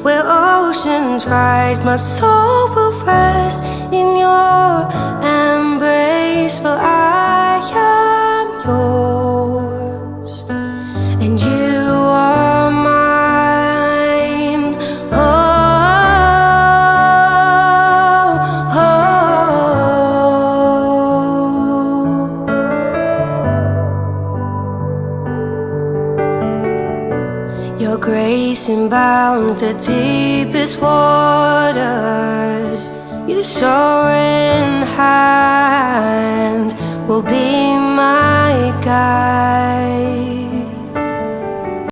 where oceans rise. My soul will rest in your embrace, for I am yours and you are mine. Oh, oh, oh. Your grace inbounds the deepest waters. Your soaring hand will be my guide.